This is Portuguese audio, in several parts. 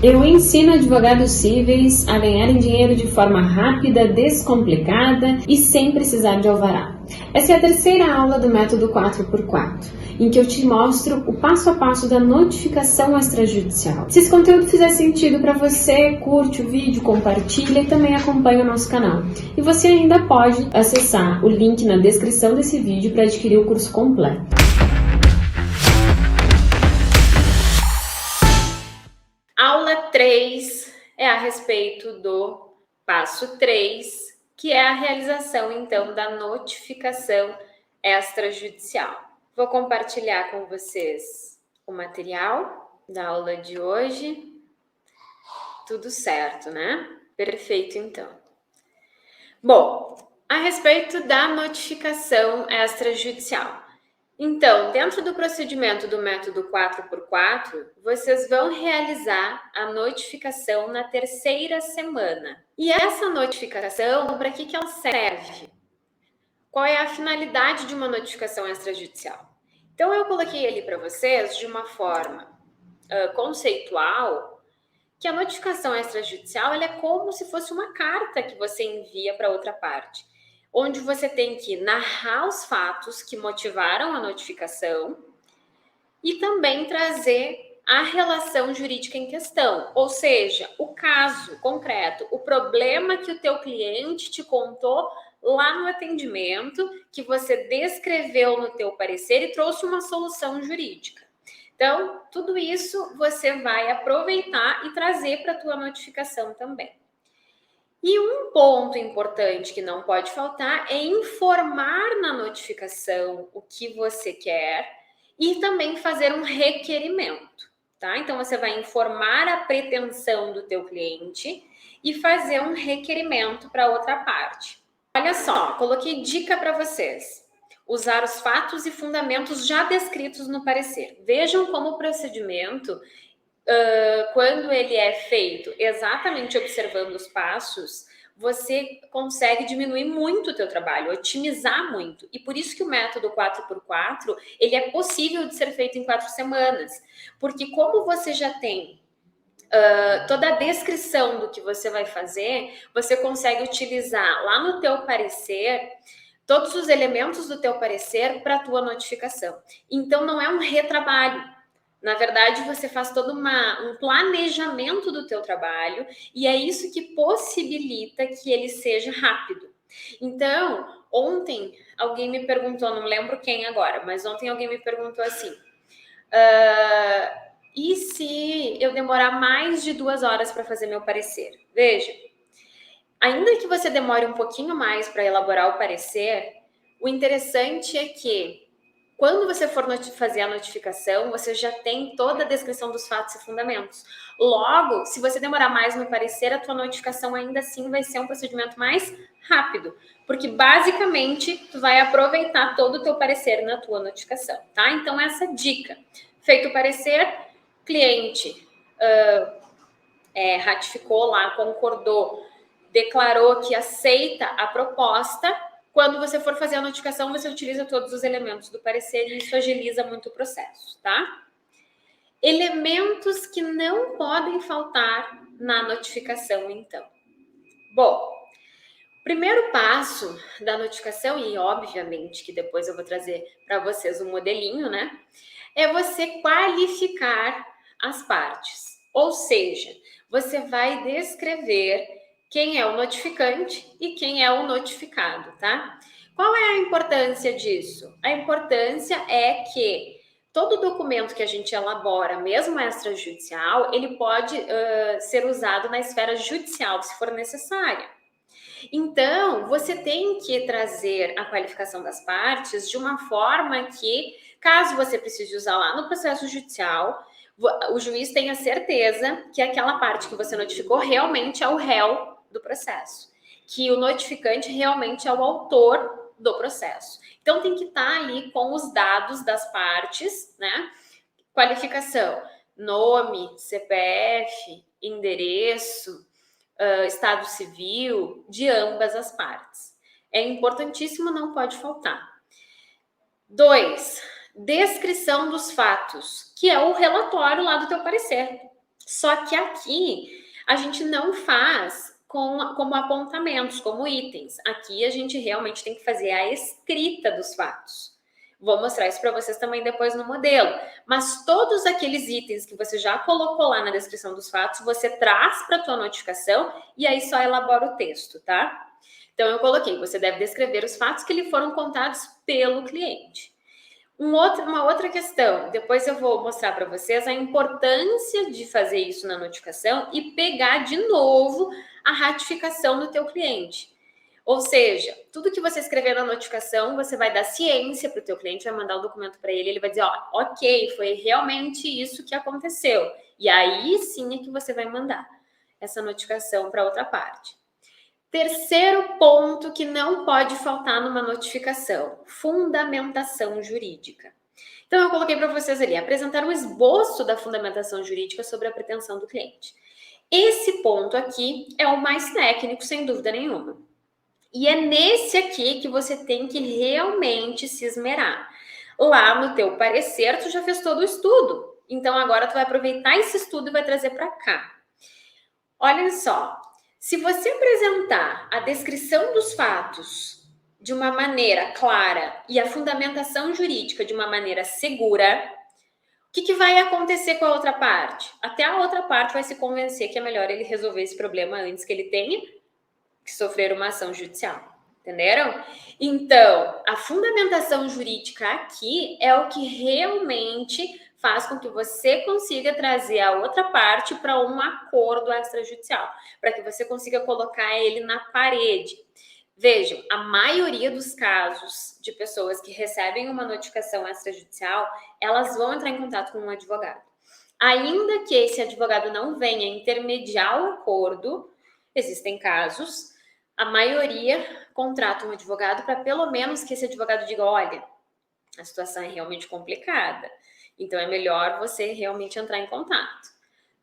Eu ensino advogados cíveis a ganharem dinheiro de forma rápida, descomplicada e sem precisar de alvará. Essa é a terceira aula do método 4x4, em que eu te mostro o passo a passo da notificação extrajudicial. Se esse conteúdo fizer sentido para você, curte o vídeo, compartilha e também acompanha o nosso canal. E você ainda pode acessar o link na descrição desse vídeo para adquirir o curso completo. Aula 3 é a respeito do passo 3, que é a realização, então, da notificação extrajudicial. Vou compartilhar com vocês o material da aula de hoje. Tudo certo, né? Perfeito, então. Bom, a respeito da notificação extrajudicial. Então, dentro do procedimento do método 4x4, vocês vão realizar a notificação na terceira semana. E essa notificação, para que ela serve? Qual é a finalidade de uma notificação extrajudicial? Então, eu coloquei ali para vocês, de uma forma conceitual, que a notificação extrajudicial ela é como se fosse uma carta que você envia para outra parte, onde você tem que narrar os fatos que motivaram a notificação e também trazer a relação jurídica em questão, ou seja, o caso concreto, o problema que o teu cliente te contou lá no atendimento, que você descreveu no teu parecer e trouxe uma solução jurídica. Então, tudo isso você vai aproveitar e trazer para a tua notificação também. E um ponto importante que não pode faltar é informar na notificação o que você quer e também fazer um requerimento, tá? Então, você vai informar a pretensão do teu cliente e fazer um requerimento para outra parte. Olha só, coloquei dica para vocês. Usar os fatos e fundamentos já descritos no parecer. Vejam como o procedimento, quando ele é feito exatamente observando os passos, você consegue diminuir muito o teu trabalho, otimizar muito. E por isso que o método 4x4, ele é possível de ser feito em 4 semanas. Porque como você já tem toda a descrição do que você vai fazer, você consegue utilizar lá no teu parecer todos os elementos do teu parecer para a tua notificação. Então, não é um retrabalho. Na verdade, você faz todo um planejamento do teu trabalho e é isso que possibilita que ele seja rápido. Então, ontem alguém me perguntou, não lembro quem agora, mas ontem alguém me perguntou assim, e se eu demorar mais de 2 horas para fazer meu parecer? Veja, ainda que você demore um pouquinho mais para elaborar o parecer, o interessante é que quando você for fazer a notificação, você já tem toda a descrição dos fatos e fundamentos. Logo, se você demorar mais no parecer, a tua notificação ainda assim vai ser um procedimento mais rápido, porque basicamente tu vai aproveitar todo o teu parecer na tua notificação, tá? Então essa dica. Feito o parecer, cliente ratificou lá, concordou, declarou que aceita a proposta. Quando você for fazer a notificação, você utiliza todos os elementos do parecer e isso agiliza muito o processo, tá? Elementos que não podem faltar na notificação, então. Bom, primeiro passo da notificação, e obviamente que depois eu vou trazer para vocês um modelinho, né? É você qualificar as partes. Ou seja, você vai descrever quem é o notificante e quem é o notificado, tá? Qual é a importância disso? A importância é que todo documento que a gente elabora, mesmo extrajudicial, ele pode ser usado na esfera judicial, se for necessária. Então, você tem que trazer a qualificação das partes de uma forma que, caso você precise usar lá no processo judicial, o juiz tenha certeza que aquela parte que você notificou realmente é o réu do processo, que o notificante realmente é o autor do processo. Então, tem que estar ali com os dados das partes, né? Qualificação, nome, CPF, endereço, estado civil, de ambas as partes. É importantíssimo, não pode faltar. 2, descrição dos fatos, que é o relatório lá do teu parecer. Só que aqui a gente não faz como apontamentos, como itens. Aqui a gente realmente tem que fazer a escrita dos fatos. Vou mostrar isso para vocês também depois no modelo. Mas todos aqueles itens que você já colocou lá na descrição dos fatos, você traz para a tua notificação e aí só elabora o texto, tá? Então eu coloquei, você deve descrever os fatos que lhe foram contados pelo cliente. Uma outra questão, depois eu vou mostrar para vocês a importância de fazer isso na notificação e pegar de novo a ratificação do teu cliente. Ou seja, tudo que você escrever na notificação, você vai dar ciência para o teu cliente, vai mandar o documento para ele, ele vai dizer, ó, ok, foi realmente isso que aconteceu. E aí sim é que você vai mandar essa notificação para outra parte. Terceiro ponto que não pode faltar numa notificação: fundamentação jurídica. Então, eu coloquei para vocês ali, apresentar um esboço da fundamentação jurídica sobre a pretensão do cliente. Esse ponto aqui é o mais técnico, sem dúvida nenhuma. E é nesse aqui que você tem que realmente se esmerar. Lá no teu parecer, tu já fez todo o estudo. Então, agora tu vai aproveitar esse estudo e vai trazer para cá. Olhem só. Se você apresentar a descrição dos fatos de uma maneira clara e a fundamentação jurídica de uma maneira segura, o que vai acontecer com a outra parte? Até a outra parte vai se convencer que é melhor ele resolver esse problema antes que ele tenha que sofrer uma ação judicial. Entenderam? Então, a fundamentação jurídica aqui é o que realmente faz com que você consiga trazer a outra parte para um acordo extrajudicial, para que você consiga colocar ele na parede. Vejam, a maioria dos casos de pessoas que recebem uma notificação extrajudicial, elas vão entrar em contato com um advogado. Ainda que esse advogado não venha intermediar o acordo, existem casos, a maioria contrata um advogado para pelo menos que esse advogado diga, olha, a situação é realmente complicada, então é melhor você realmente entrar em contato,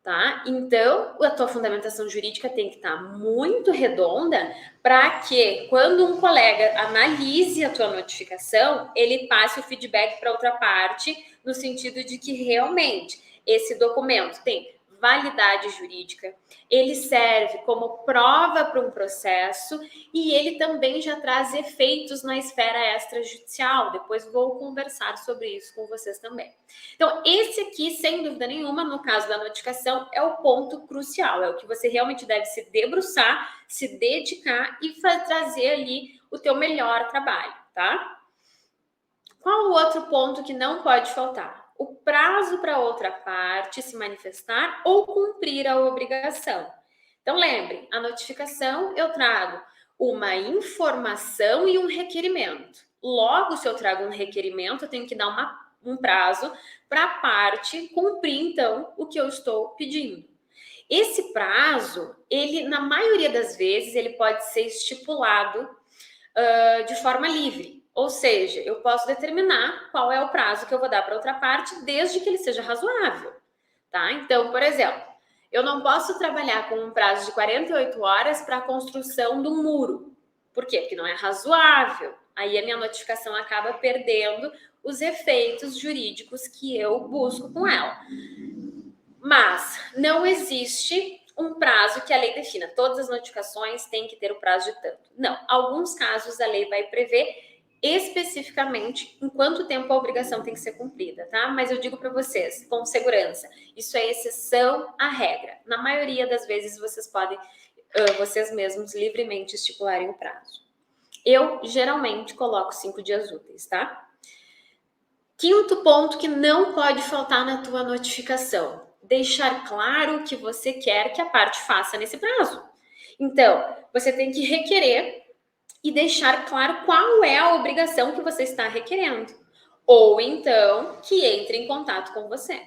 tá? Então, a tua fundamentação jurídica tem que estar muito redonda para que, quando um colega analise a tua notificação, ele passe o feedback para outra parte, no sentido de que realmente esse documento tem validade jurídica, ele serve como prova para um processo e ele também já traz efeitos na esfera extrajudicial. Depois vou conversar sobre isso com vocês também. Então, esse aqui, sem dúvida nenhuma, no caso da notificação, é o ponto crucial, é o que você realmente deve se debruçar, se dedicar e trazer ali o teu melhor trabalho, tá? Qual o outro ponto que não pode faltar? O prazo para outra parte se manifestar ou cumprir a obrigação. Então, lembre, a notificação eu trago uma informação e um requerimento. Logo, se eu trago um requerimento, eu tenho que dar um prazo para a parte cumprir, então, o que eu estou pedindo. Esse prazo, ele, na maioria das vezes, ele pode ser estipulado de forma livre. Ou seja, eu posso determinar qual é o prazo que eu vou dar para outra parte, desde que ele seja razoável, tá? Então, por exemplo, eu não posso trabalhar com um prazo de 48 horas para a construção de um muro. Por quê? Porque não é razoável. Aí a minha notificação acaba perdendo os efeitos jurídicos que eu busco com ela. Mas não existe um prazo que a lei defina. Todas as notificações têm que ter o prazo de tanto. Não. Alguns casos a lei vai prever especificamente em quanto tempo a obrigação tem que ser cumprida, tá? Mas eu digo para vocês, com segurança, isso é exceção à regra. Na maioria das vezes vocês podem, vocês mesmos, livremente estipularem o prazo. Eu, geralmente, coloco 5 dias úteis, tá? Quinto ponto que não pode faltar na tua notificação: deixar claro o que você quer que a parte faça nesse prazo. Então, você tem que requerer e deixar claro qual é a obrigação que você está requerendo. Ou então, que entre em contato com você.